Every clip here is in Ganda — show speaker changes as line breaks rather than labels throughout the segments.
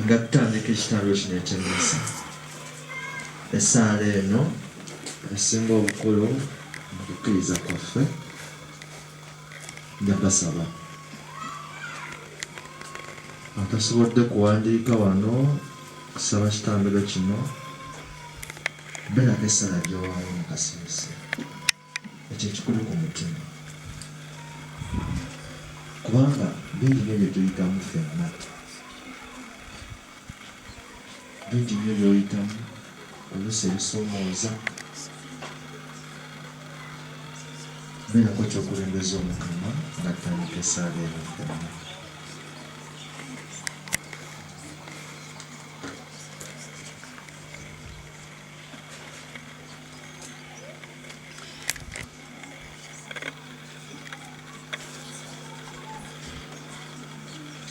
nga tutandika ekitabo kino eky'emmisa. Essaala eno esinga obukulu mu kukkiriza kwaffe nja basaba atasobodde kuwandiika wano kusaba kitambiro kino beerako essala gy'owaayo mu kasirise. Ekyo ekikulu ku mutima kubanga bingi nyo bye tuyitamu ffenna, bingi nyo by'oyitamu oluusi ebisoomooza. Beerako ekyokulembeza Omukama nga tutandika essaala eno ffenna.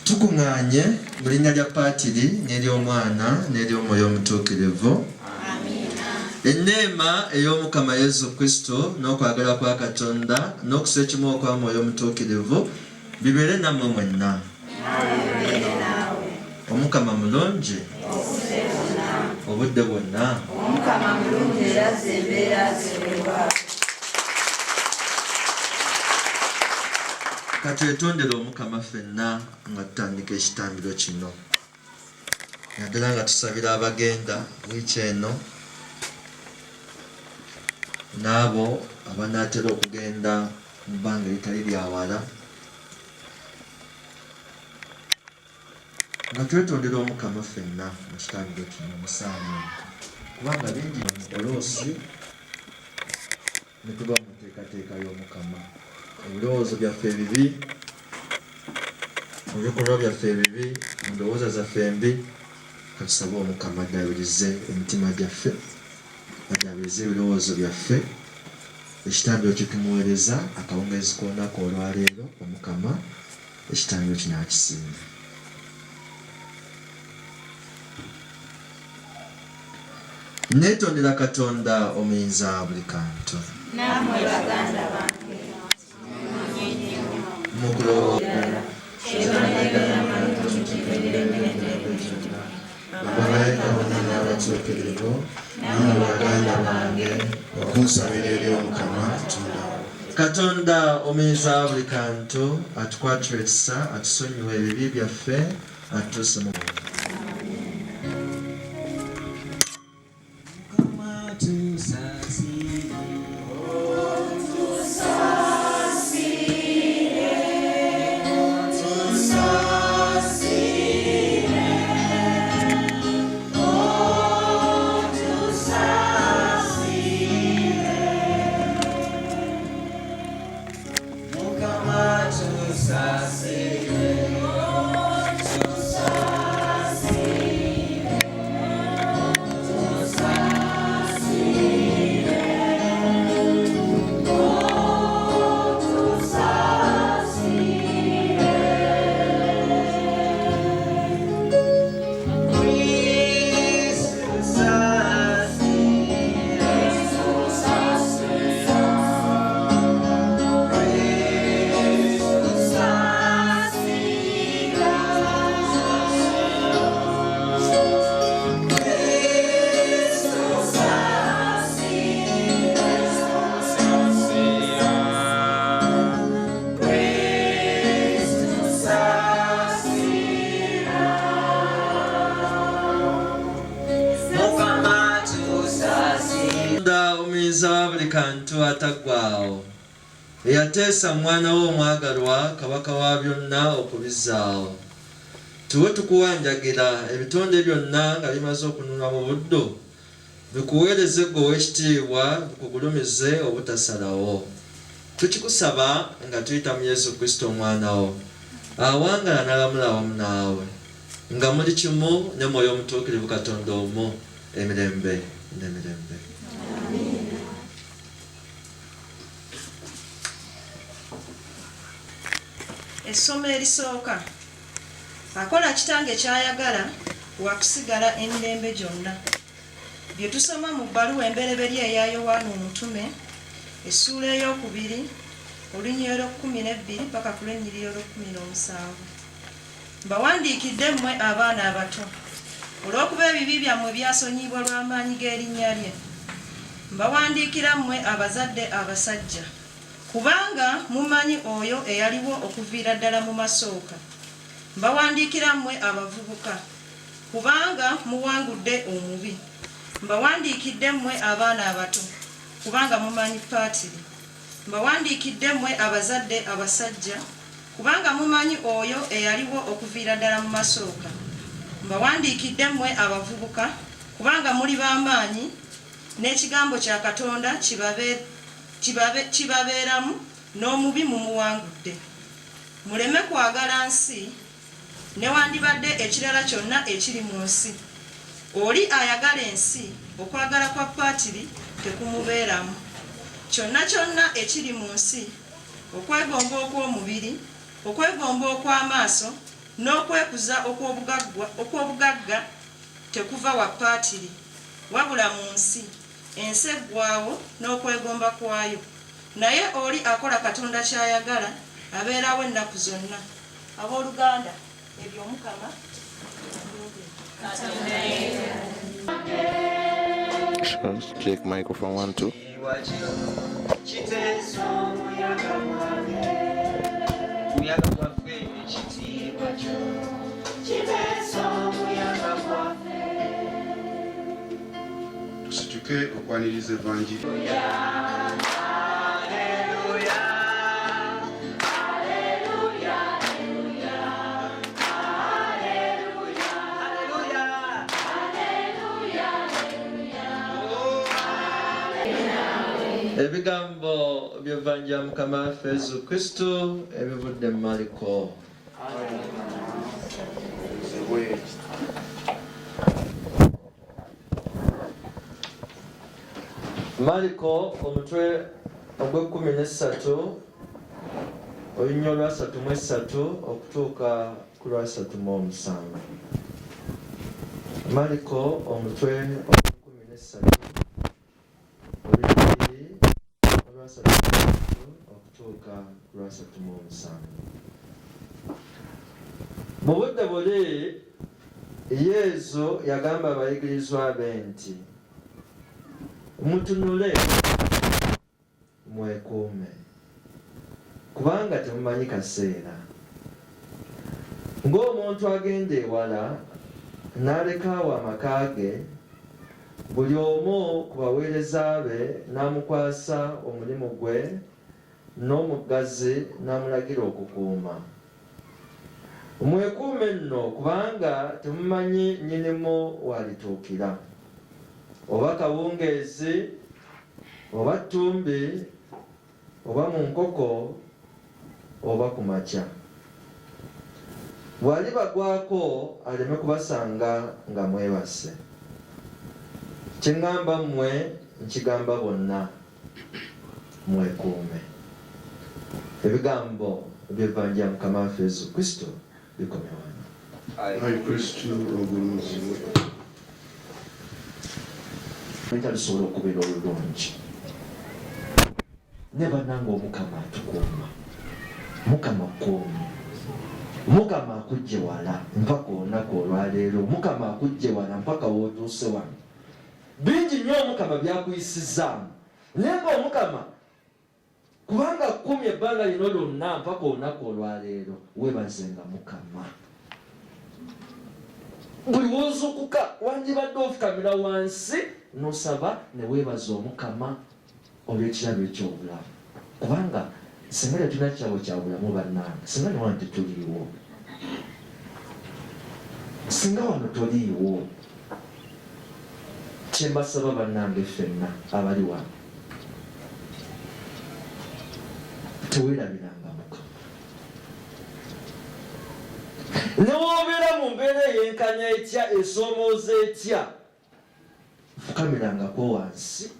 Tukuŋŋaanye mu linnya lya Paatiri n'ery'Omwana n'ery'Omwoyo Omutuukirivu. Enneema ey'Omukama Yesu Kristo n'okwagala kwa Katonda n'okusa ekimu okwa Mwoyo Omutuukirivu bibeere nammwe mwenna. Omukama mulungi obudde bwonna.
Omukama mulungi era z'embeera z'eweebwa.
Katwetondere Omukama ffenna nga tutandika ekitambiro kino. Naddala nga tusabira abagenda wiiki eno n'abo abanaatera okugenda mu bbanga eritali lya wala, nga twetondera Omukama ffenna mu kitambiro kino musaana kubanga bingi oloosi ne tuba mu nteekateeka y'Omukama. Ebirowoozo byaffe ebibi, ebikolwa byaffe ebibi, endowooza zaffe embi, katusabe Omukama addaabirize emitima gyaffe, addaabirize ebirowoozo byaffe. Ekitambiro kitumuweereza akawungeezi k'olunaku olwaleero, Omukama ekitambiro kino akisiime. Neetondera Katonda omuyinza buli kantu.
Nammwe baganda bange
Bamalayika bonna n'abatuukirivu nammwe baganda bange okunsabira eri Omukama Katonda omuyinza buli kantu atukwatire ekisa, atusonyiwe ebibi byaffe, atutuuse mu buli kantu ataggwaawo, eyateesa mwana we omwagalwa kabaka wa byonna okubizzaawo. Tuwe tukuwanjagira ebitonde byonna nga bimaze okununula mu buddo, bikuweereze gwe ow'ekitiibwa, bikugulumize obutasalawo. Tukikusaba nga tuyita mu Yesu Kristo omwana wo, awangala n'alamula awamu naawe, nga muli kimu ne Mwoyo Omutuukirivu Katonda omu emirembe n'emirembe.
Essomo erisooka. Akola kitange kyayagala wakusigala emirembe gyonna. Bye tusoma mu bbaluwa embereberye eya Yowaana Omutume, essuula ey'okubiri, olunyiriro lw'okumin'ebbiri paka ku lw'ennyiriro lw'okumin'omusanvu. Mbawandiikidde mmwe abaana abato, olw'okuba ebibi byammwe byasonyiyibwa lw'amaanyi g'erinnya lye. Mbawandiikira mmwe abazadde abasajja, kubanga mumanyi oyo eyaliwo okuviira ddala mu masooka. Mbawandiikira mmwe abavubuka, kubanga muwangudde omubi. Mbawandiikidde mmwe abaana abato, kubanga mumanyi Paatiri. Mbawandiikidde mmwe abazadde abasajja, kubanga mumanyi oyo eyaliwo okuviira ddala mu masooka. Mbawandiikidde mmwe abavubuka, kubanga muli b'amaanyi, n'ekigambo kya Katonda kibabeeramu, n'omubi mumuwangudde. Muleme kwagala nsi, newandibadde ekirala kyonna ekiri mu nsi. Oli ayagala ensi, okwagala kwa Paatiri tekumubeeramu. Kyonna kyonna ekiri mu nsi, okwegomba okw'omubiri, okwegomba okw'amaaso, n'okwekuza okw'obugagga tekuva wa Paatiri, wabula mu nsi. Ensi eggwaawo n'okwegomba kwayo. Naye oli akola Katonda ky'ayagala abeerawo ennaku zonna. Abooluganda, ebyo Mukama
Check microphone 1 2.
Tusituke okwaniriza evanjiri.
Ebigambo by'evvanjira Mukama waffe Yesu Kristo ebivudde mu Mariko. Mariko omutwe ogw'13 olunya olwa 33 okutuuka ku lwa 37. Mariko omutwe ogw'13 okutuuka ku lwa 37. Mu budde buli Yesu yagamba abayigirizwa be nti, mutunule mwekuume, kubanga temumanyi kaseera. Ng'omuntu agenda ewala n'alekaawo amaka ge, buli omu ku baweereza be n'amukwasa omulimu gwe, n'omuggazi n'amulagira okukuuma. Mwekuume nno, kubanga temumanyi nnyinimu walituukira, oba kawungeezi, oba ttumbi, oba mu nkoko, oba ku makya. Bw'alibagwako aleme kubasanga nga mwebase. Kye ŋŋamba mmwe nkigamba bonna, mwekuume. Ebigambo by'evvanjira Mukama waffe Yesu Kristo bikomye wano.
Ayi Kristo obulungi.
Talisobola okubeera olulungi ne bannange. Omukama atukuuma, Mukama kuumi, Mukama akujje wala mpaka olunaku olwaleero, Mukama akujje wala mpaka wootuuse wano. Bingi nnyo Omukama byakuyisizaamu, naye ng'Omukama kubanga akkumye ebbanga lino lyonna mpaka olunaku olwaleero, weebazenga Mukama. Buli woozukuka wandibadde ofukamira wansi n'osaba ne weebaza Omukama olw'ekirabo eky'obulamu, kubanga singa tetulina kirabo kya bulamu bannange, singa ne wano tetuliiwo, singa wano toliiwo. Kye mbasaba bannange ffenna abali wano, teweerabiranga Mukama. Ne w'obeera mu mbeera eyenkanya etya, esoomooza etya, fukamirangako wansi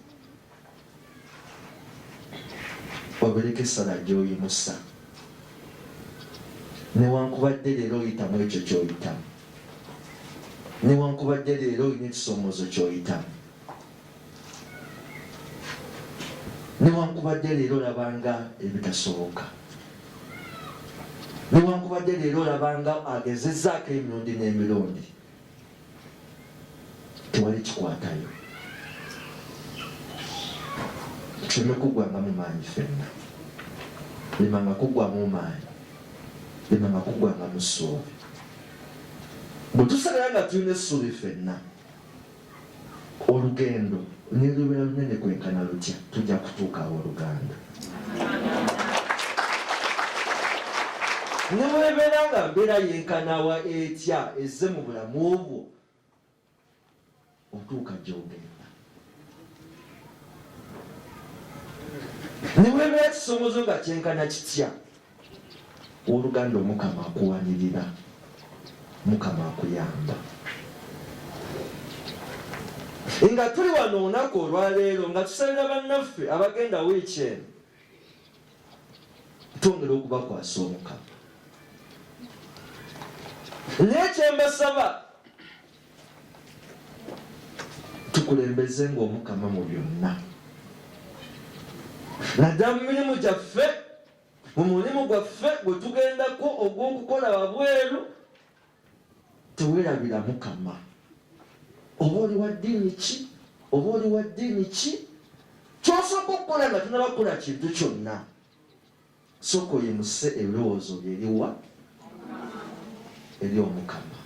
obereko essala gy'oyimusa, newankubadde leero oyitamu ekyo ky'oyitamu, newankubadde leero olina ekisoomoozo ky'oyitamu, newankubadde leero olabanga ebitasoboka, newankubadde leero olabanga agezezzaako emirundi n'emirundi, tewali kikwatayo. Tuleme kuggwanga mu maanyi ffenna, lemanga kuggwa mu maanyi, lemanga kuggwanga mu ssuubi. Bwe tusalira nga tulina essuubi ffenna, olugendo nelubeera lunene kwenkana lutya, tujja kutuukaawo oluganda. Ne bwebeera nga mbeera yenkanawa etya ezze mu bulamu bwo, otuuka gy'ogenda. Ne bwebeera kisomozo nga kyenkana kitya, oluganda Omukama akuwanirira, Mukama akuyamba. Nga tuli wano olunaku olwaleero nga tusalira bannaffe abagenda wiiki eno, twongera okubakwasa Omukama. Naye kyembasaba, tukulembezenga Omukama mu byonna, naddala mu mirimu gyaffe, mu mulimu gwaffe gwe tugendako ogw'okukola wabweru. Teweerabira Mukama. Oba oli wa ddiini ki, oba oli wa ddiini ki, ky'osooka okukola nga tunaba kukola kintu kyonna, sooka oyimuse ebirowoozo byo eriwa? Eri Omukama.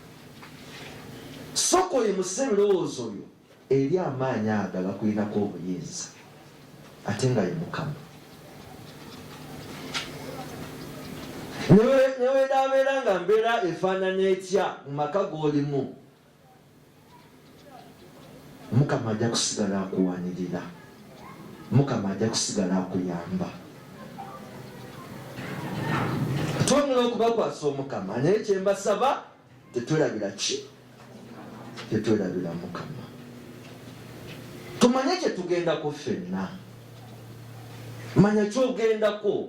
Sooka oyimuse ebirowoozo byo eri amaanyi ago agakulinako obuyinza, ate nga ye Mukama. Newedaabeera nga mbeera efaanana etya mu maka g'olimu, Mukama ajja kusigala akuwanirira, Mukama ajja kusigala akuyamba. Twongera okubakwasa Omukama, naye kyembasaba, tetwerabira ki? Tetwerabira Mukama. Tumanye kye tugendako ffenna, manya kyogendako.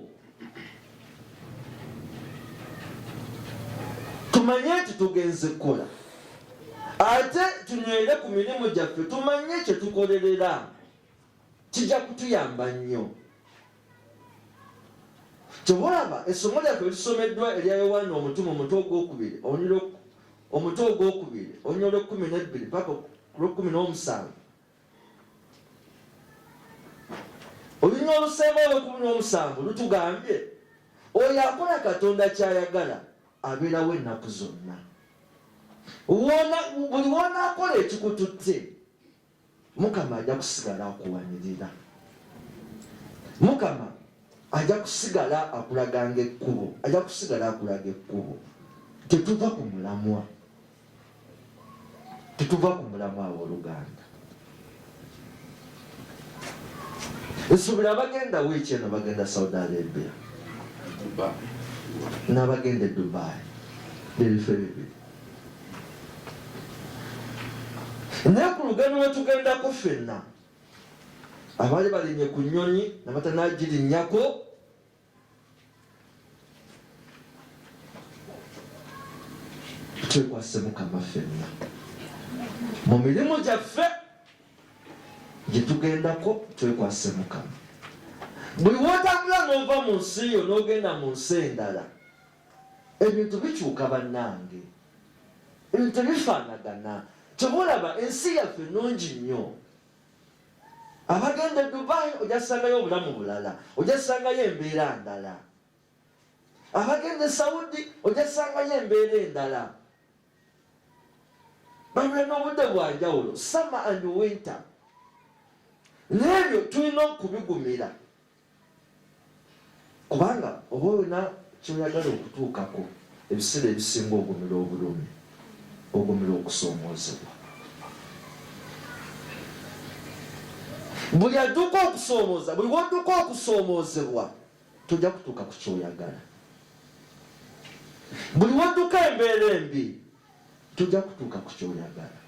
Tumanye nti tugenze kukola, ate tunywere ku mirimu gyaffe, tumanye kye tukolerera, kijja kutuyamba nnyo. Kyebulaba essomo lyaffe lisomeddwa erya Yowaana omutume omutwe ogwokubiri, olunyiriro olw'12 paka olw'17. Olunyiriro olusembayo olw'17 lutugambye oyo akola Katonda ky'ayagala abeerawo ennaku zonna. Buli wonaakola ekikututte, Mukama ajja kusigala akuwanirira, Mukama ajja kusigala akulaganga ekkubo, ajja kusigala akulaga ekkubo. Tetuva ku mulamwa, tetuva ku mulamwa w'oluganda. Nsuubira abagenda wiiki eno bagenda Saudi Arabia n'abagenda e Dubai, ebifo bibiri. Naye ku lugendo lwe tugendako ffenna, abaali balinnye ku nnyonyi nabatanaagirinnyako, twekwase Mukama ffenna mu mirimu gyaffe gye tugendako, twekwase Mukama. Buli wotambula n'ova mu nsi yo n'ogenda mu nsi endala, ebintu bikyuka bannange, ebintu tebifaanagana. Kyebulaba ensi yaffe nnungi nnyo. Abagenda e Dubai ojja kusangayo obulamu bulala, ojja kusangayo embeera ndala. Abagenda e Saudi ojja kusangayo embeera endala. Babeera n'obudde bwa njawulo, summer and winter. N'ebyo tulina okubigumira, kubanga oba olina kyoyagala okutuukako, ebiseera ebisinga ogumira obulumi, ogumira okusoomoozebwa. Buli adduka okusoomooza, buli wadduka okusoomoozebwa, tojja kutuuka ku kyoyagala. Buli wadduka embeera embi, tojja kutuuka ku kyoyagala.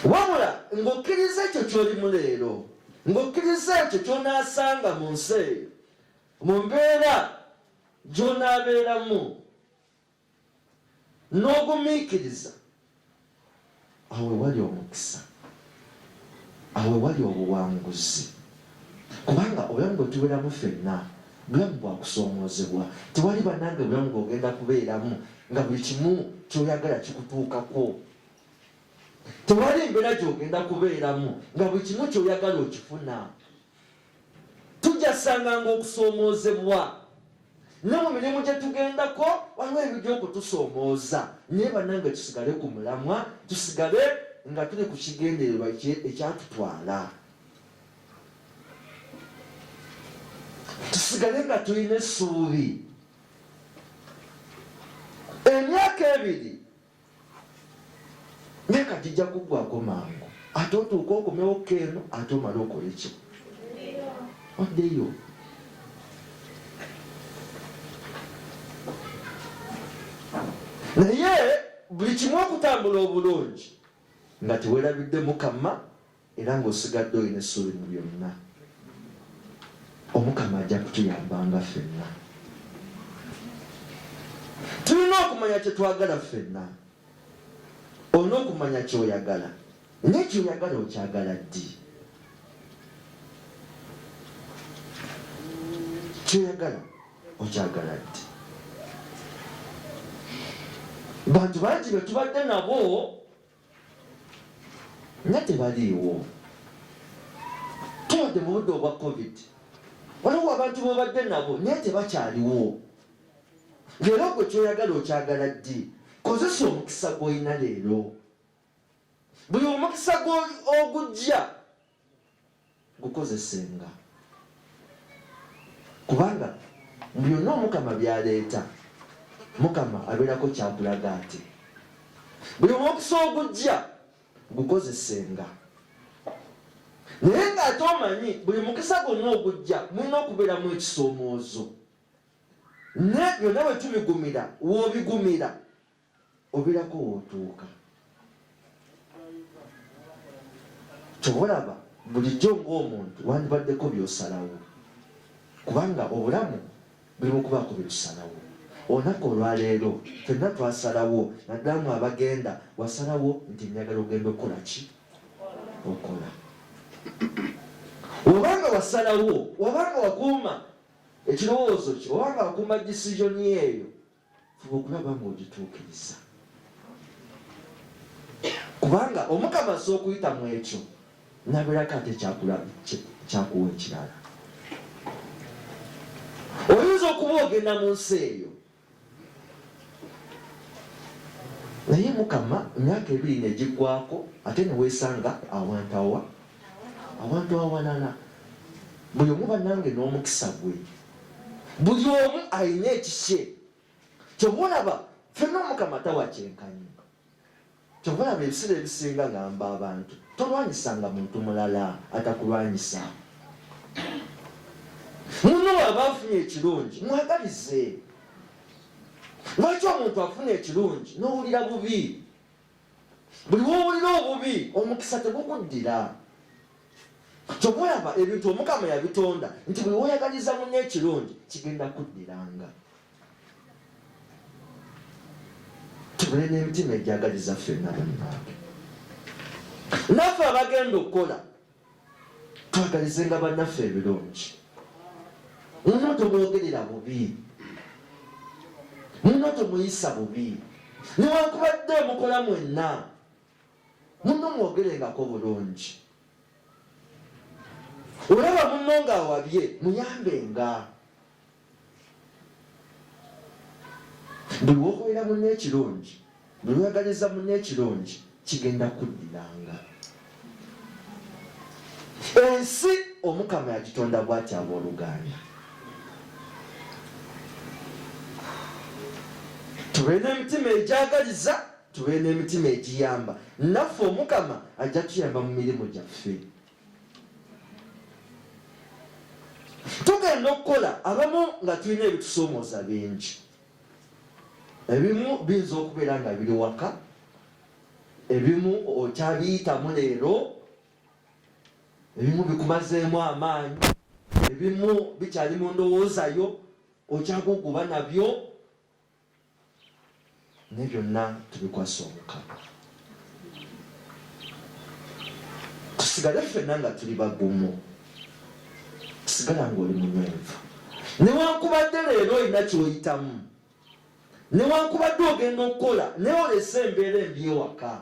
Wabula ng'okkiriza ekyo ky'olimu leero, ng'okkiriza ekyo ky'onaasanga mu nsi eyo, mu mbeera gy'onaabeeramu, n'ogumiikiriza, awo wali omukisa, awo wali obuwanguzi. Kubanga obulamu bwe tubeeramu ffenna bulamu bwa kusoomoozebwa. Tewali bannange bulamu bw'ogenda kubeeramu nga buli kimu ky'oyagala kikutuukako. tewali mbeera gy'ogenda kubeeramu nga buli kimu ky'oyagala okifuna. Tujasanganga okusoomoozebwa ne mu mirimu gye tugendako waliwo ebijja okutusoomooza, naye bannange tusigale ku mulamwa, tusigale nga tuli ku kigendererwa ekyatutwala, tusigale nga tulina essuubi. Emyaka 2 myaka gijja kuggwako mangu, ate otuuka okomewo keeno, ate omale okola ekyo oddeyo. Naye buli kimu okutambula obulungi nga teweerabidde Mukama era ng'osigadde olina essuubi mu byonna, Omukama ajja kutuyambanga ffenna. Tulina okumanya kye twagala ffenna. Olina okumanya ky'oyagala, naye ky'oyagala okyagala ddi? Ky'oyagala okyagala ddi? Bantu bangi be tubadde nabo nga tebaliiwo. Tubadde mu budde obwa COVID, waliwo abantu bobadde nabo naye tebakyaliwo. Leero gwe kyoyagala okyagala ddi? Kozesa omukisa gw'olina leero. Buli omukisa ogujja gukozesenga, kubanga mu byonna Omukama byaleeta, Mukama abeerako kyakulaga ati buli omukisa ogujja gukozesenga. Naye ng'ate omanyi buli mukisa gwonna ogujja mulina okubeeramu ekisoomoozo. Ne byonna bwe tubigumira, w'obigumira obeerako w'otuuka. Kyobalaba bulijjo ng'omuntu wandibaddeko by'osalawo, kubanga obulamu buli mu kubaako bye tusalawo. Olunaku olwaleero ffenna twasalawo, naddala abagenda wasalawo nti njagala ogenda okukola ki? Okola. Obanga wasalawo, obanga wakuuma ekirowoozo kyo, obanga wakuuma disizoni eyo, fuba okulaba ng'ogituukiriza, kubanga Omukama asooka okuyita mu ekyo nabeerako ate kyakuwa ekirala. Oyinza okuba ogenda mu nsi eyo, naye Mukama emyaka 2 negiggwako, ate neweesanga awantu awalala. Buli omu bannange n'omukisa gwe, buli omu alina ekikye. Kyobalaba ffenna Omukama tawa kyenkanyi. Kyobalaba ebiseera ebisinga ngamba abantu tolwanyisanga muntu mulala atakulwanyisa. Munno bw'aba afunye ekirungi mwagalize. Lwaki omuntu afuna ekirungi n'owulira bubi? Buli w'owulira obubi omukisa tegukuddira. Kyobalaba ebintu Omukama yabitonda nti buli w'oyagaliza munno ekirungi kigenda kuddiranga. Tubule n'emitima egyagaliza ffenna bannange. Naffe abagenda okukola twagalizenga bannaffe ebirungi. Munno tomwogerera bubi, munno tomuyisa bubi, newankubadde mukola mwenna munno mwogerengako bulungi. Olaba munno ng'awabye muyambenga. Buli wokolera munno ekirungi, buli oyagaliza munno ekirungi kigenda kuddiranga. Ensi Omukama yagitonda bw'ati abooluganda. Tube n'emitima egyagaliza, tube n'emitima egiyamba. Naffe Omukama ajja tuyamba mu mirimu gyaffe. Tugenda okukola abamu nga tulina ebitusoomooza bingi. Ebimu biyinza okubeera nga biri waka, ebimu okyabiyitamu leero, ebimu bikumazeemu amaanyi, ebimu bikyali mu ndowooza yo okyaguguba nabyo. Ne byonna tubikwasa Omukama. Tusigale ffenna nga tuli bagumu, tusigala ng'oli munywevu. Newankubadde leero olina ky'oyitamu, newankubadde ogenda okukola naye olese embeera embi ewaka,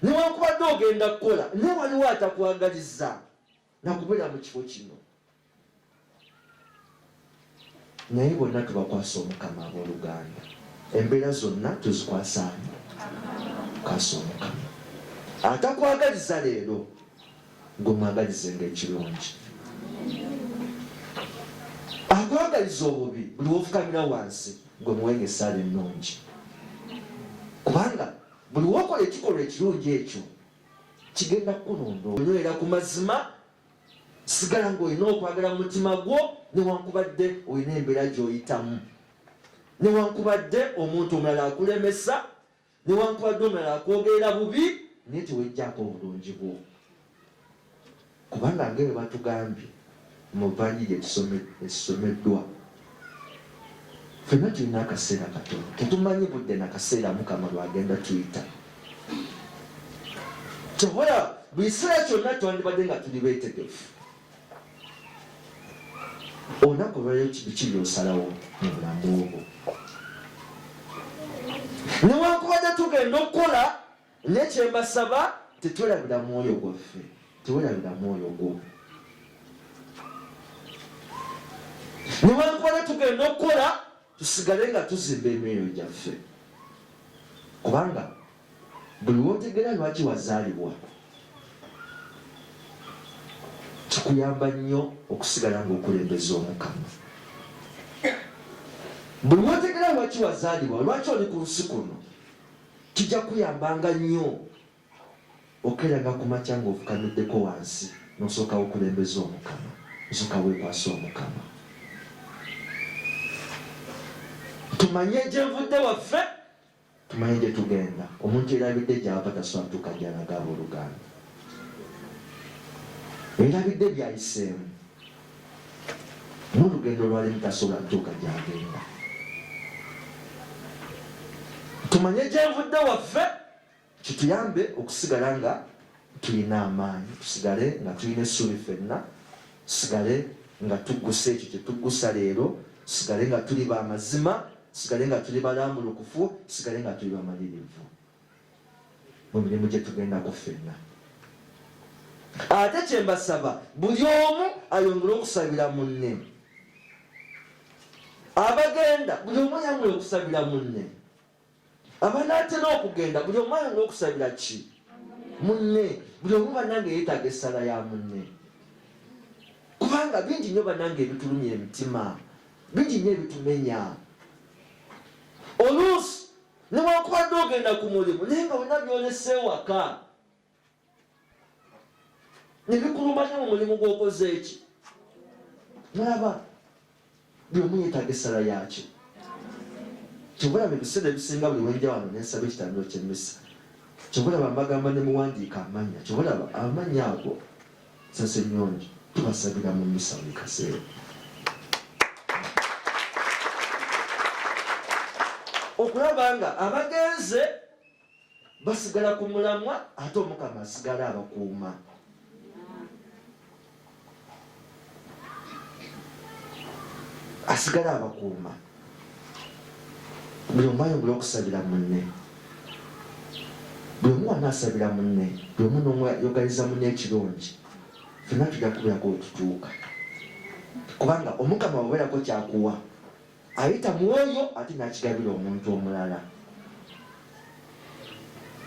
newankubadde ogenda kukola ne waliwo atakwagaliza nakubeera mu kifo kino. Naye bonna tubakwasa Omukama abooluganda, embeera zonna tuzikwasanga kwasa Omukama. Atakwagaliza leero gwe mwagalizenga ekirungi, akwagaliza obubi buli wofukamira wansi gwe muwenga essaala ennungi, kubanga buli wokola ekikolwa ekirungi ekyo kigenda kukulonda. Onywera ku mazima, sigala ng'olina okwagala mu mutima gwo newankubadde olina embeera gy'oyitamu, newankubadde omuntu omulala akulemesa, newankubadde omulala akwogerera bubi, naye tewejjaako obulungi bwo. Kubanga ng'ebyo batugambye mu Vanjiri esomeddwa, ffenna tulina akaseera katono, tetumanyi budde nakaseera Mukama lwagenda tuyita. Kyobola buli kiseera kyonna twandibadde nga tuli beetegefu. Olunaku lwaleero biki by'osalawo mu bulamu obwo? Newankubadde tugenda okukola, n'ekyembasaba tetwerabira mwoyo gwaffe, tewerabira mwoyo gwo. Newankubadde tugenda okukola, tusigale nga tuzimba emyoyo gyaffe, kubanga buli wotegera lwaki wazaalibwa kikuyamba nnyo okusigala ng'okulembeza Omukama. Buli wotegera lwaki wazaalibwa, lwaki oli ku nsi kuno, kijja kuyambanga nnyo okeranga ku makya ng'ofukamiddeko wansi n'osooka okulembeza Omukama, osooka weekwasa Omukama. Tumanye gyenvudde waffe, tumanye gye tugenda. Omuntu erabidde gy'ava tasobola tuuka gy'alaga abooluganda, erabidde byayiseemu n'olugendo lwalimu tasobola tuuka gy'agenda. Tumanye gyenvudde waffe, kituyambe okusigala nga tulina amaanyi, tusigale nga tulina essuubi ffenna, tusigale nga tuggusa ekyo kye tuggusa leero, tusigale nga tuli b'amazima, tusigale nga tuli balambulukufu, tusigale nga tuli bamalirivu mu mirimu gye tugendako ffenna. Ate kyembasaba buli omu ayongere okusabira munne, abagenda buli omu ayongere okusabira munne, abanaatera okugenda buli omu ayongere okusabira ki? Munne. Buli omu bannange yeetaaga essala ya munne, kubanga bingi nnyo bannange ebitulumya emitima, bingi nnyo ebitumenya. Oluusi newankubadde ogenda ku mulimu naye nga wonna byolesa ewaka, ne bikulumanya mu mulimu gw'okoze eki. Mulaba buli omu yeetaaga essala yakyo. Kyobulaba ebiseera ebisinga buli wenja wano nensaba ekitambiro ky'emmisa, kyobulaba mbagamba ne muwandiika amannya, kyobulaba amannya ago sase nnyongi tubasabira mu mmisa buli kaseera. Okulaba nga abagenze basigala ku mulamwa, ate Omukama asigala abakuuma. Asigala abakuuma. Buli omu ayongera okusabira munne, buli omu anaasabira munne, buli omu n'omwayogaliza munne ekirungi, ffenna tujja kubeerako wetutuuka. Kubanga Omukama bw'obeerako kyakuwa, ayita mwoyo ate n'akigabira omuntu omulala.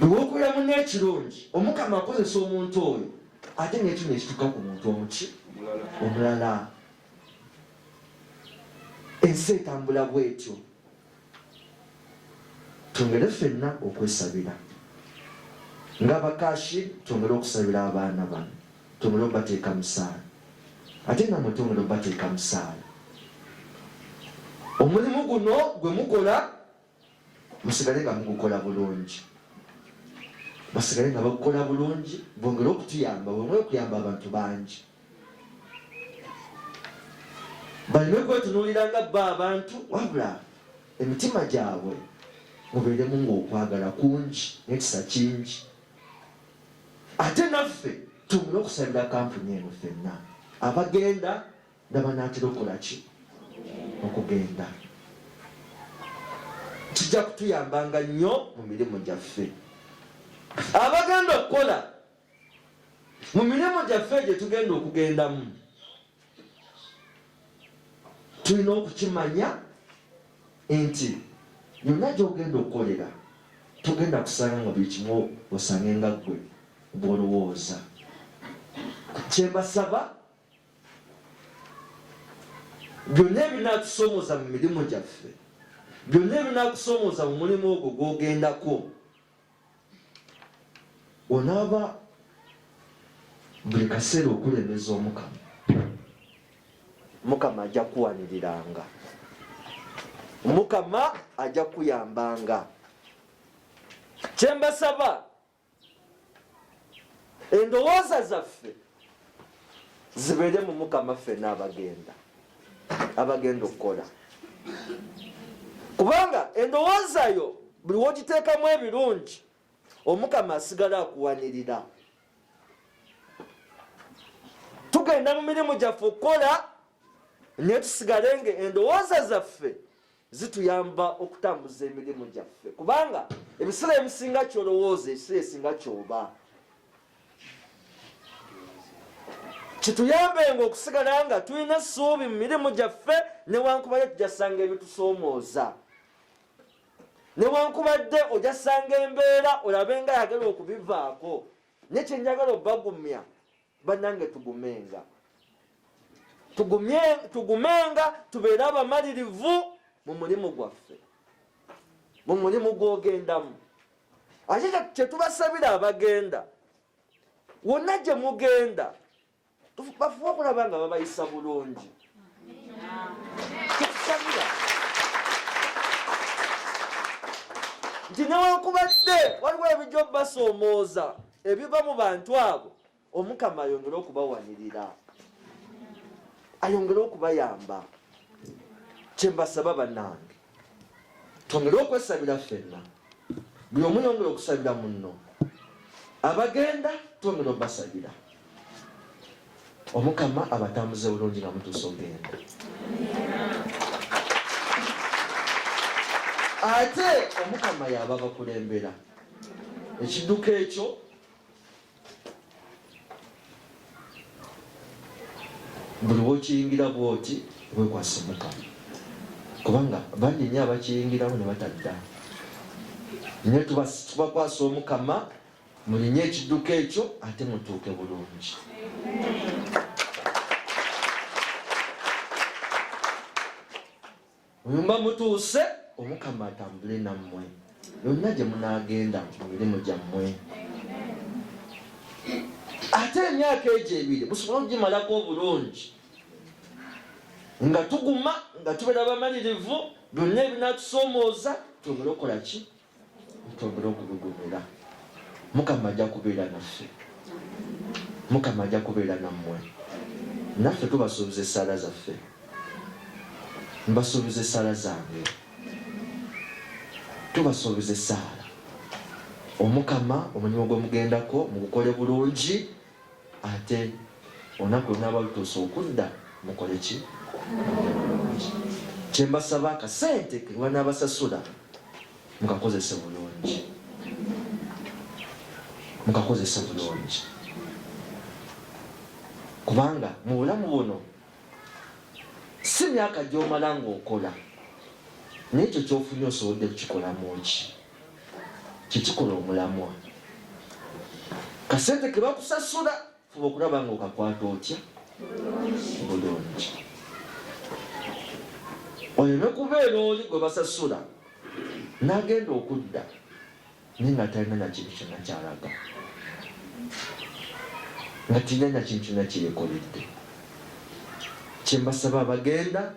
Bwe wokolera munne ekirungi, Omukama akozesa omuntu oyo, ate n'ekyo nekituuka ku muntu omuki omulala. Ensi etambula bw'etyo. Twongere ffenna okwesabira ng'abakashi, twongere okusabira abaana bano, twongere obateeka musaala, ate namwe twongere obateeka musaala. Omulimu guno gwe mukola musigale nga mugukola bulungi, basigale nga bagukola bulungi, bongere okutuyamba, bongere okuyamba abantu bangi. Baleme kwetunuulira nga bba abantu, wabula emitima gyabwe mubeeremu ng'okwagala kungi n'ekisa kingi. Ate naffe tubule okusabira kampuni eno ffenna, abagenda n'abanaatera okukola ki? Okugenda. Kijja kutuyambanga nnyo mu mirimu gyaffe. abagenda okukola mu mirimu gyaffe gye tugenda okugendamu tulina okukimanya nti yonna gyogenda okukolera tugenda kusanga nga buli kimu osange nga ggwe bwolowooza. Kyembasaba byonna ebinatusomooza mu mirimu gyaffe, byonna ebinakusomooza mu mulimu ogwo gwogendako, onaaba buli kaseera okulemeza Omukama. Mukama ajja kuwaniriranga, Mukama ajja kuyambanga. Kyembasaba endowooza zaffe zibeere mu Mukama ffenna abagenda okukola, kubanga endowooza yo buli wogiteekamu ebirungi Omukama asigala akuwanirira. Tugenda mu mirimu gyaffe okukola naye tusigale nga endowooza zaffe zituyamba okutambuza emirimu gyaffe, kubanga ebiseera ebisinga kyolowooza ekiseera esinga kyoba. Kituyambenga okusigala nga tulina essuubi mu mirimu gyaffe newankubadde tujasanga ebitusoomooza, newankubadde ojasanga embeera olabe nga yagala okubivaako. Naye kyenjagala obagumya bannange, tugumenga tubeere abamalirivu mu mulimu gwaffe, mu mulimu gwogendamu. Ate kyetubasabira abagenda wonna gye mugenda bafuba okulaba nga babayisa bulungi. Kyetusabira nti newankubadde waliwo ebijja obasoomooza ebiva mu bantu abo, Omukama ayongere okubawanirira, ayongere okubayamba. Kyembasaba bannange, twongere okwesabira ffenna, buli omu yongere okusabira munno. Abagenda twongere obbasabira, Omukama abatambuze bulungi nga mutuusa ogenda. Ate Omukama yaba bakulembera ekidduka ekyo buli wokiyingira bwoti wekwasa Mukama, kubanga bangi nnyo abakiyingiramu ne batadda. Naye tubakwasa Omukama, mulinye ekidduka ekyo ate mutuuke bulungi. Muyumba mutuuse, Omukama atambule nammwe yonna gye munaagenda mu mirimu gyammwe. Ate emyaka egyo ebiri musobole okugimalako obulungi nga tuguma nga tubeera bamalirivu, byonna ebinatusomooza twongere okukola ki? Twongere okubigumira. Mukama ajja kubeera naffe, Mukama ajja kubeera nammwe. Naffe tubasuubiza essaala zaffe, mbasuubiza essaala zange, tubasuubiza essaala. Omukama omulimu gwe mugendako mugukole bulungi, ate olunaku lunaaba lutuusa okudda mukole ki? Kyembasaba akasente ke banaabasasula mukakozese bulungi, mukakozese bulungi, kubanga mu bulamu buno si myaka gy'omala ng'okola, naye ekyo kyofunye osobodde kukikolamu ki? Kikikola omulamwa. Kasente ke bakusasula fuba okulaba nga okakwata otya? Bulungi. Oleme kubeera oli gwe basasula n'agenda okudda naye nga talina na kintu kyonna kyalaga, nga talina na kintu kyonna kyeyekoledde. Kyembasaba abagenda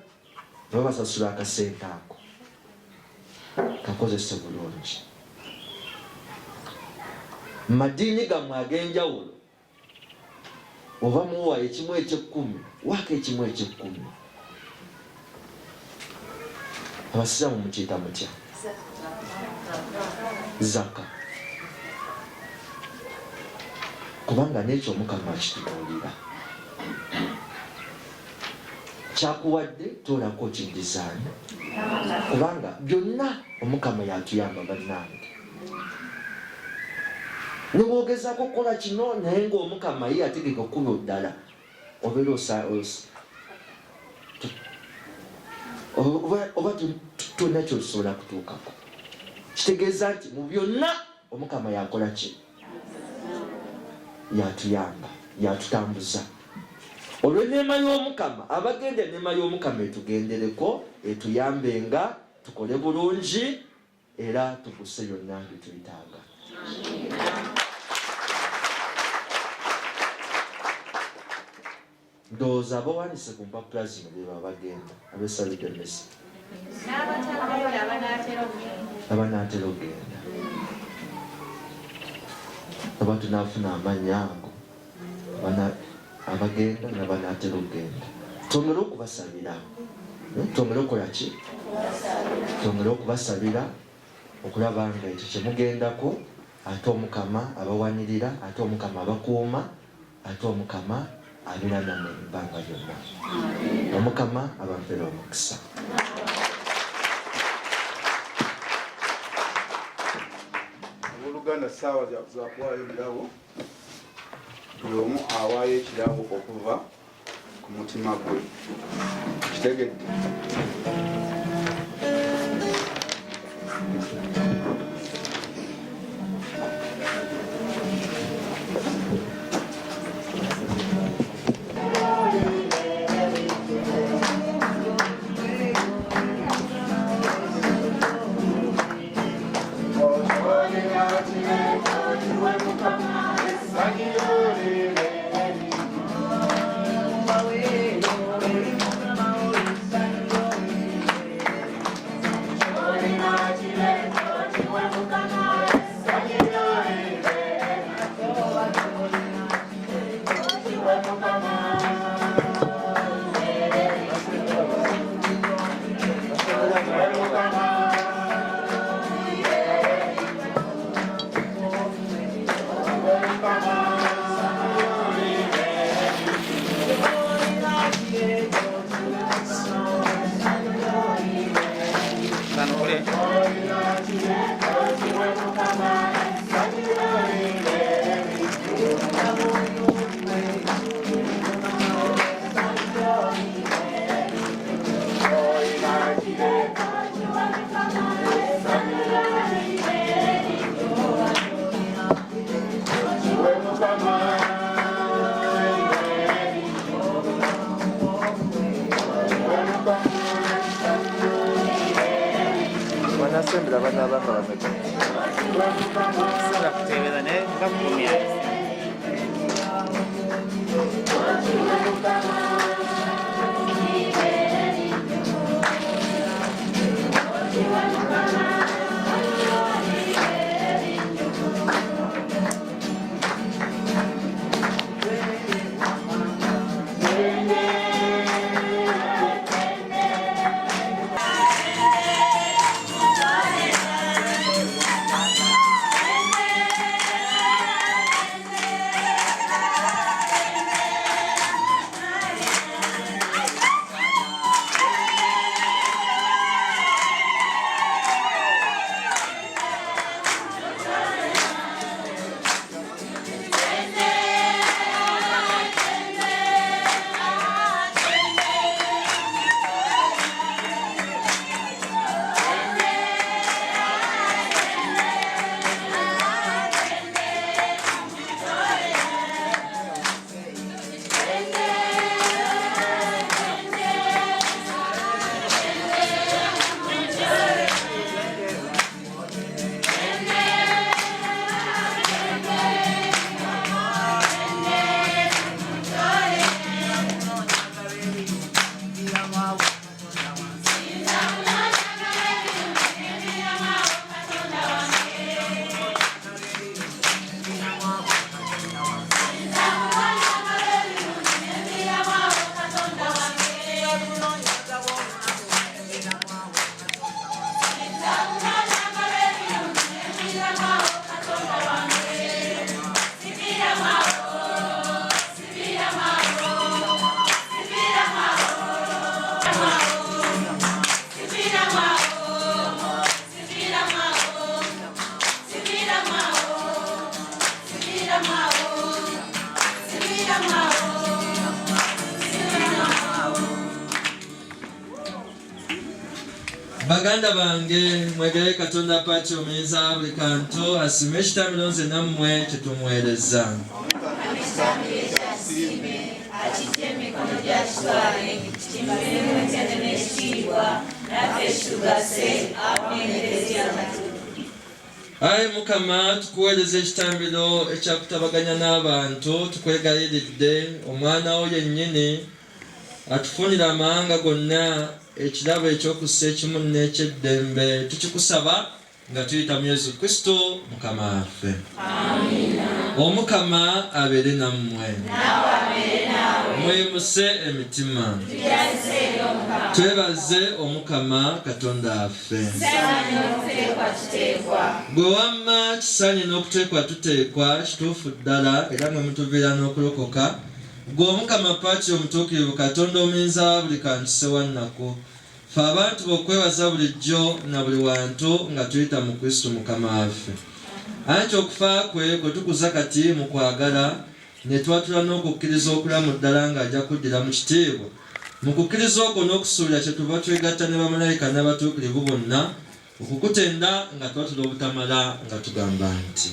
babasasula akasente ako kakozese bulungi. Madiini gammwe ag'enjawulo oba muwa ekimu eky'ekkumi, waako ekimu eky'ekkumi. Abasiraamu mukiyita mutya? Zaka. Kubanga n'ekyo Omukama akitubuulira. Kyakuwadde toolako kiddizaani, kubanga byonna Omukama yatuyamba bannange. ne bwogezaako okukola kino naye ng'omukama ye ategeka okkuba ddala obeera oba tonna kyosobola kutuukako. Kitegeeza nti mu byonna omukama yakola ki? Yatuyamba, yatutambuza. Olw'enneema y'omukama, abagenda enneema y'omukama etugendereko, etuyambenga tukole bulungi era tuguse byonna byetuyitanga. Ndowooza abawanise ku mpapula zino be baba bagenda abeesabidde emmese abanaatera okugenda oba tunaafuna amannya ago abagenda n'abanaatera okugenda. Twongere okubasabira, twongere okukola ki? Twongere okubasabira okulaba nga ekyo kyemugendako ate omukama abawanirira, ate omukama abakuuma, ate omukama abira nammwe ebbanga lyonna. Omukama abampeera omukisa.
Abooluganda ssaawa za kuwaayo ebirabo, buli omu awaayo ekirabo okuva ku mutima gwe. Kitegedde?
Sembra bana bana bana. Sala kutebereza ne ngakumya.
baganda bange mwegere Katonda pati omuyinza buli kantu asime ekitambiro nze nammwe kyetumuweereza. Ayi Mukama, tukuweereza ekitambiro ekyakutabaganya n'abantu, tukwegayiridde omwana wo yennyini atufunira amahanga gonna ekirabo ekyokussa ekimu n'ekyeddembe, tukikusaba nga tuyita mu Yesu Kristo Mukama waffe. Omukama abeere nammwe, mweyimuse emitima, twebaze Omukama Katonda waffe. Gwe wamma kisaanye n'okuteekwa tuteekwa kituufu ddala era nga mutuviira n'okulokoka. Gwe Omukama paati omutuukirivu Katonda omuyinza buli kantu ssewannaku, ffe abantu b'okwebaza bulijjo na buli wantu nga tuyita mu Kristo Mukama waffe. Anti okufa kwe kwe tukuza kati mu kwagala, ne twatula n'okukkiriza okulamu ddala ng'ajja kuddira mu kitiibwa. Mu kukkiriza okwo n'okusuubira kyetuva twegatta ne bamalayika n'abatuukirivu bonna okukutenda nga twatula obutamala nga tugamba nti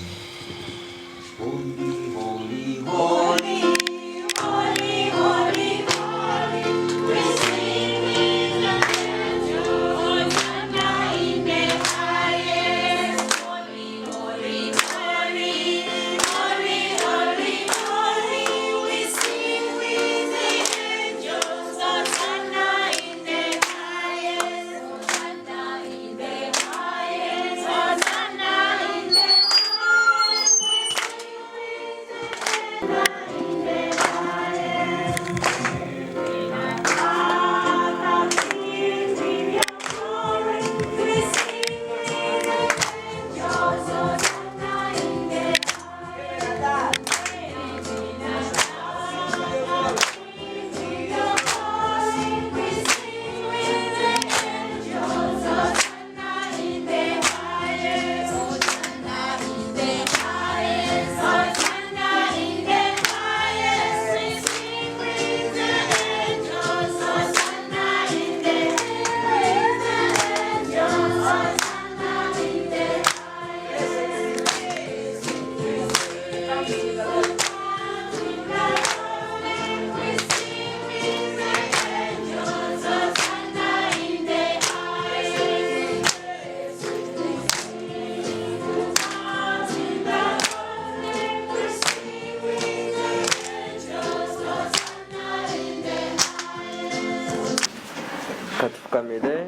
katufukamire.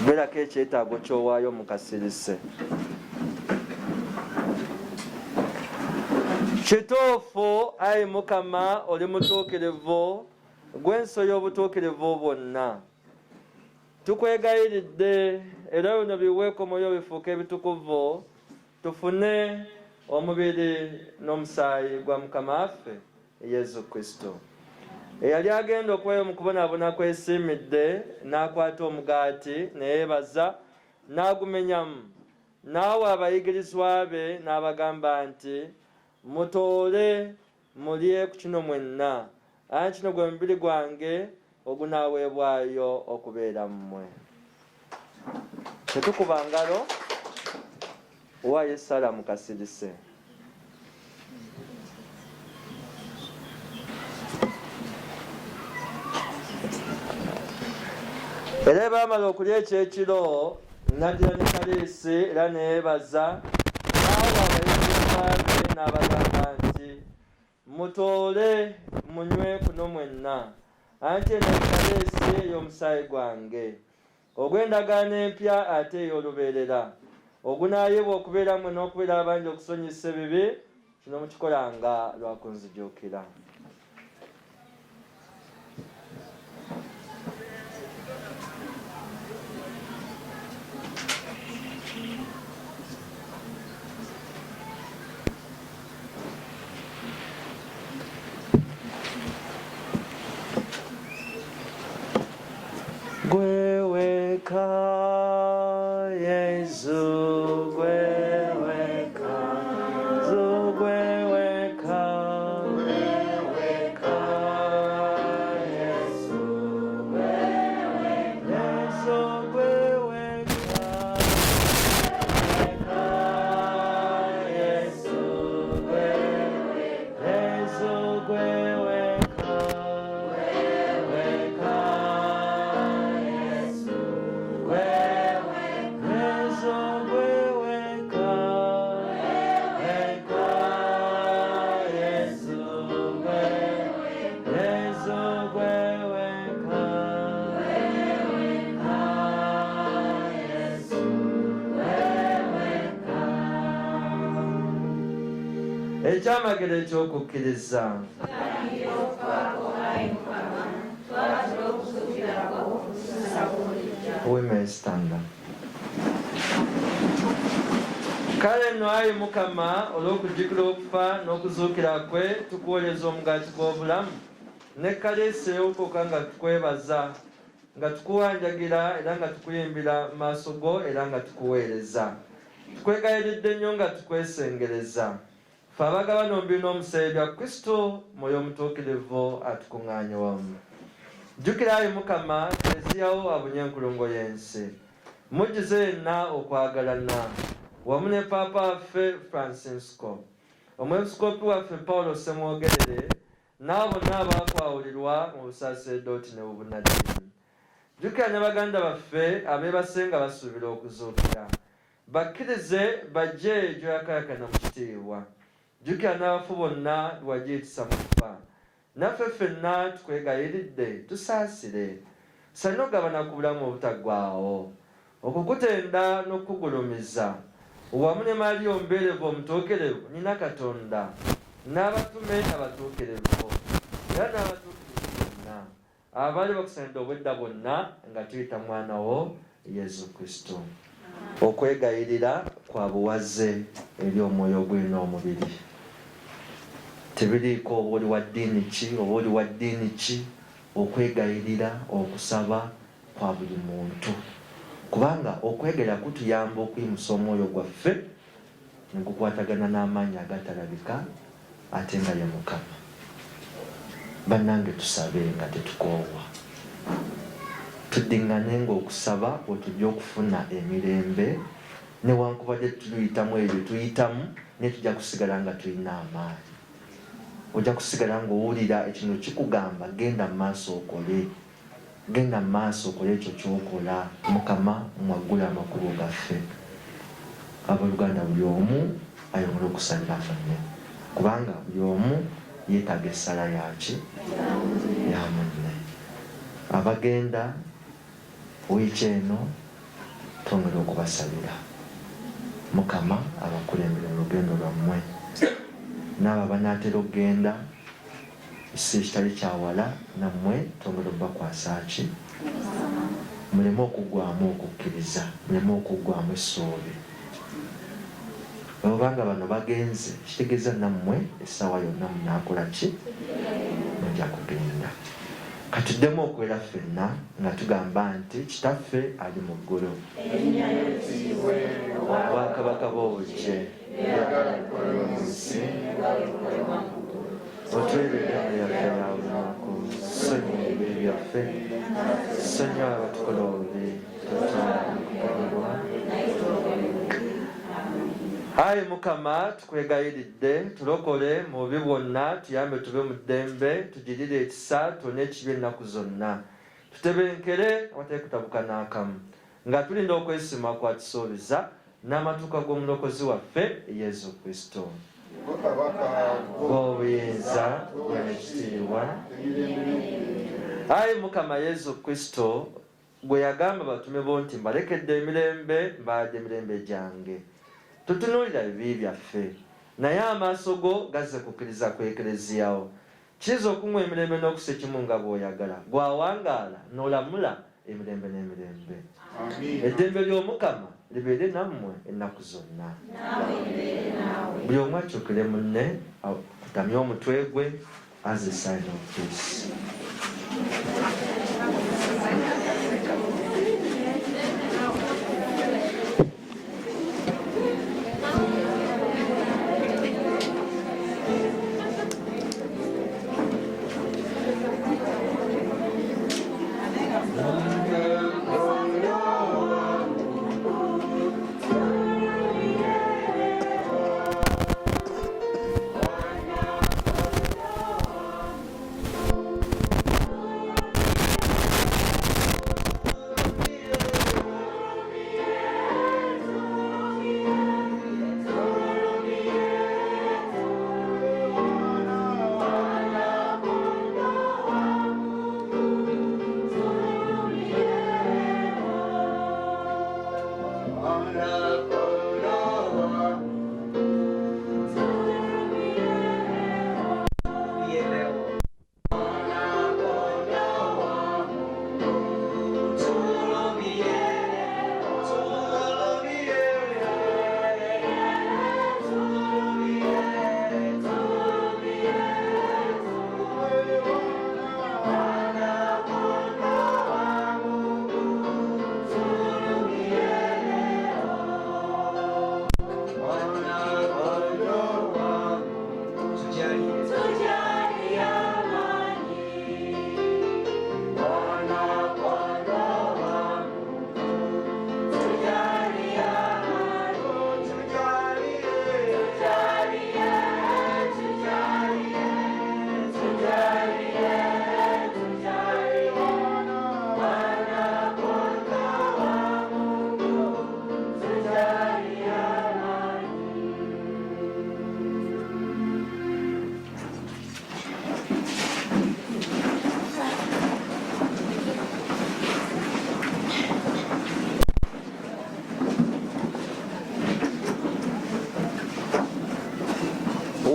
Beerako ekyetaago ky'owaayo mu kasirise. Kituufu ayi Mukama oli mutuukirivu, gw'ensoya obutuukirivu bwonna. Tukwegayiridde era bino biweeko mwoyo bifuuke ebitukuvu, tufune omubiri n'omusaayi gwa Mukama waffe Yesu Kristo. Eyali agenda okubeera mu kubonaabona kwesiimidde n'akwata omugaati ne yeebaza n'agumenyamu, n'awa abayigirizwa be n'abagamba nti, mutoole mulye ku kino mwenna, anti kino gwe mubiri gwange ogunaaweebwayo okubeera mmwe. Tetukuba ngalo wa Yesala mu kasirise. Era baamala okulya ekyekiro n'addira ne kaliisi era neyeebaza, n'awa abayigirizwa be n'abagamba nti, mutoole munywe kuno mwenna, anti eno kaliisi ey'omusaayi gwange ogw'endagaano empya ate ey'olubeerera, ogunaayibwa okubeera mmwe n'okubeera abangi okusonyisa ebibi, kino mukikolanga lwa kunzijuukira. Gweweka Yesu, gweweka, gweweka, gweweka ekyamagero ekyokukkiriza. We may stand up. Kale nno ayi Mukama olw'okujjukira okufa n'okuzuukira kwe tukuweereza omugaati gw'obulamu ne kaleesa ey'okukoka nga tukwebaza nga tukuwanjagira era nga tukuyimbira mu maaso go era nga tukuweereza. Tukwegayiridde nnyo nga tukwesengereza ffe abagabana omubiri n'omusaayi bya Kristo mwoyo omutuukirivu atukuŋŋaanye wamu. Jjukira ayi Mukama Eklesiyawo abunye enkulungo y'ensi. Mujjuze yenna okwagalana wamu ne Paapa waffe Francisco, omwepisikoopi waffe Paulo Ssemwogerere n'abo bonna abaakwawulirwa mu busaaseredooti ne bubunnaddiini. Jjukira ne baganda baffe abeebase nga basuubira okuzuukira. Bakkirize bajje gy'oyakaayakana mu kitiibwa. Jjukira n'abafu bonna lwagiyitisa mu kufa. Naffe ffenna tukwegayiridde tusaasire. Salina okugabana ku bulamu obutaggwaawo, okukutenda n'okukugulumiza wamu ne Maaliya omubeerevu omutuukirivu nnyina Katonda n'abatume abatuukirivu era n'abatuukirivu bonna abaali bakusanidde obwedda bwonna nga tuyita mwana wo Yesu Kristo. Okwegayirira kwa buwaze eri omwoyo gwe n'omubiri. Tebiriiko oba oli wa ddiini ki oba oli wa ddiini ki, okwegayirira okusaba kwa buli muntu. Kubanga okwegayirira kutuyamba okuyimusa omwoyo gwaffe ne gukwatagana n'amaanyi agatalabika ate nga ye Mukama. Bannange tusabe nga tetukoowa. Tuddiŋŋane ng'okusaba bwe tujja okufuna emirembe newankubadde tuyitamu ebyo tuyitamu naye tujja kusigala nga tulina amaanyi. Ojja kusigala ng'owulira ekintu kikugamba genda mu maaso okole. Genda mu maaso okole ekyo ky'okola. Mukama mwaggula amakulu gaffe. Abooluganda buli omu ayongere okusalira munne. Kubanga buli omu yeetaaga essala yaki ya munne. Abagenda wiiki eno twongere okubasalira. Mukama abakulembere mu lugendo lwammwe. N'abo abanaatera okugenda isi kitali kyawala nammwe twongere okubakwasa ki. Muleme okuggwamu okukkiriza, muleme okuggwamu essuubi. Obanga bano bagenze kitegeeza nammwe essaawa yonna munaakola ki? Mujja kugenda. Katuddemu okwera ffenna nga tugamba nti Kitaffe ali mu ggulu. Obwakabaka bw'obujje mu nsi otuweerera ebyaffe bya buli lunaku, tusonyiwe ebibi byaffe, tusonyiwe abatukola obubi, totwala kukolebwa. Ayi Mukama tukwegayiridde tulokole mu bubi bwonna, tuyambe tube mu ddembe, tugirire ekisa tuwone ekibi ennaku zonna, tutebenkere awatali kutabuka n'akamu nga tulinda okwesima kwatusuubiza n'amatuuka g'omulokozi waffe Yesu Kristo. Obuyinza bw'ekitiibwa. Ayi Mukama Yesu Kristo gwe yagamba batume bo nti mbalekedde emirembe mbawadde emirembe gyange. Tutunuulira ebibi byaffe naye amaaso go gazze kukkiriza ku Eklesiyawo. Kiyinza okumuwa emirembe n'okusa ekimu nga bw'oyagala, gwawangaala n'olamula emirembe n'emirembe. Eddembe ly'Omukama libeere nammwe ennaku zonna. Buli omu akyukire munne kutamye omutwe gwe as a sign of peace.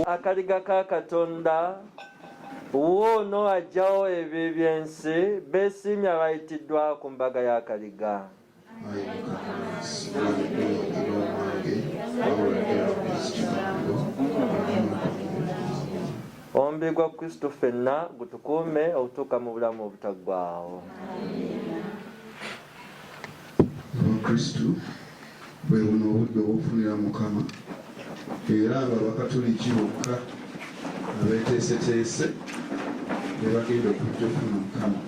akaliga ka Katonda woono ajjawo ebyo ebyensi beesiimye abayitiddwa ku mbaga y'akaliga. Omubiri gwa Kristo ffenna gutukuume okutuuka mu bulamu obutaggwaawo.
Kristo bwe buno obudde obw'okufunira Mukama era nga Bakatoliki bokka abeeteeseteese ne bagenda okujja okufuna Mukama.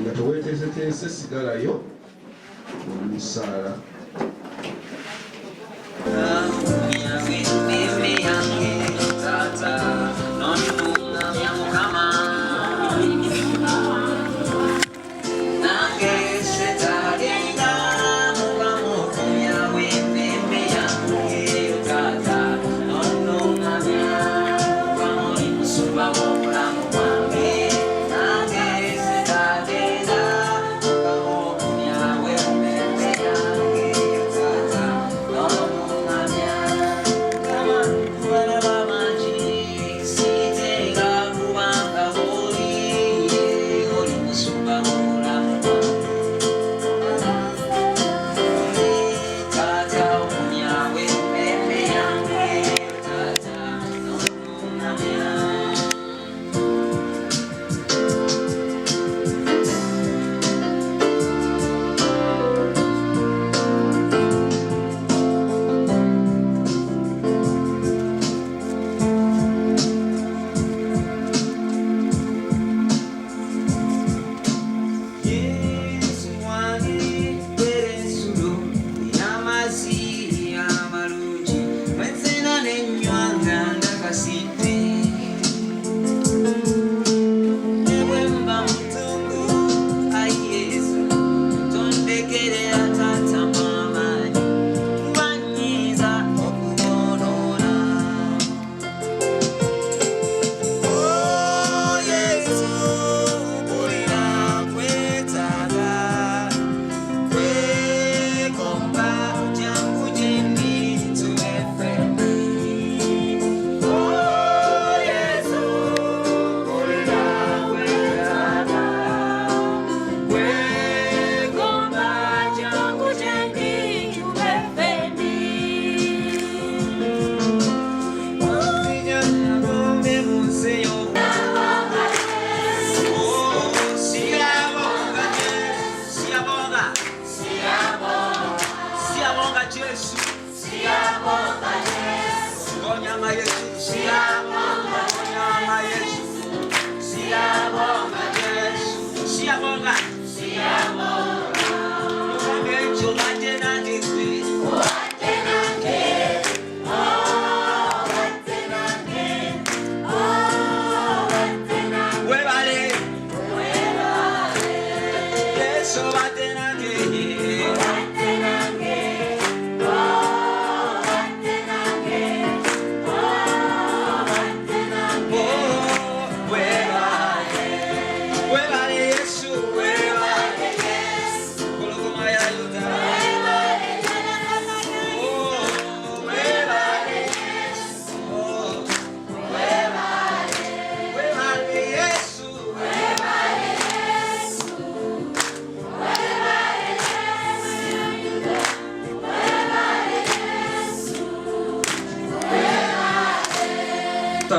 Nga teweeteeseteese sigalayo omusaala.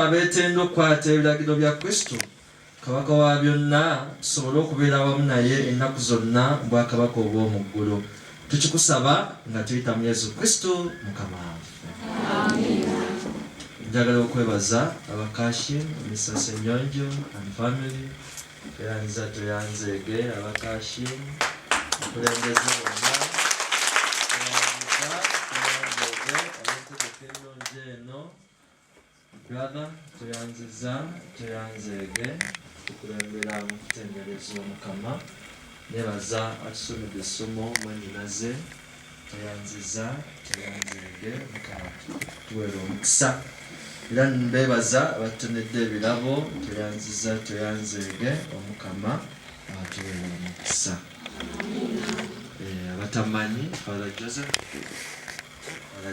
Abeetenda okukwata ebiragiro bya Kristo kabaka wa byonna tusobole okubeera awamu naye ennaku zonna mu bwakabaka obw'omu ggulu. Tukikusaba nga tuyita mu Yesu Kristo Mukama waffe. Njagala okwebaza abakashi Mrs. Ennyonjo and family eyanza toyanzeege abakashi okulembeze bonna abategeka eno brother tuyanziza tuyanzeege tukulembera mu kutendereza Omukama. Nebaza atusomedde essomo mwenyinaze tuyanziza tuyanzeege Mukama tuweere omukisa. Era mbebaza abatutonedde ebirabo tuyanziza tuyanzeege Omukama atuweere omukisa. Abatamanyi Father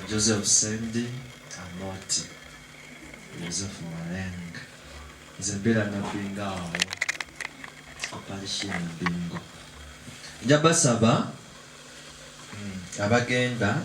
Joseph Sendi Amoti Joseph Malenga. Nze mbeera nabbinga awo oparishini bingo. Nja basaba abagenda